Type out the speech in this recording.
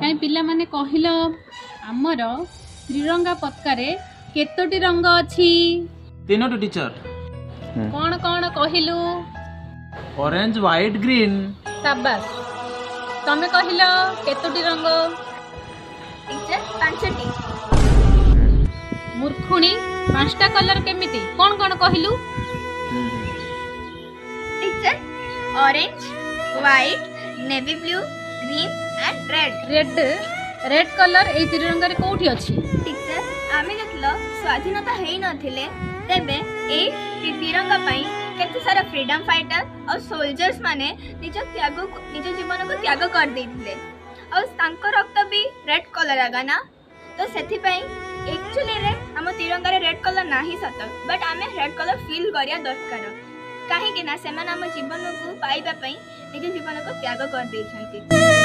कहीं पिला माने कहिल आमर त्रिरंगा पताकारे केतोटी रंग अछि? तीनोटी टीचर। कौन कौन कहिलु? Orange white green. शाबाश। तमे कहिल केतोटी रंग? टीचर पांचटी। मूर्खुणी पांचटा कलर केमिति कौन कौन कहिलु? Teacher orange white navy blue green and red. Red colour ए त्रिरंगा रे कोठी अछि? टीचर आमे देखलो स्वाधीनता हेई नथिले तेबे ए तिरंगा पई केते सारा फ्रीडम फाइटर और सोल्जर्स माने निज जीवन को त्याग कर देथिले और तांको रक्त भी रेड कलर आगा ना तो सेथि पई एक्चुअली रे हम तिरंगा रे रेड कलर नाही सत बट आमे रेड कलर फील करिया दरकार काहे कि ना सेमान हम जीवन को पाइबा पई निज जीवन को त्याग कर देछंती।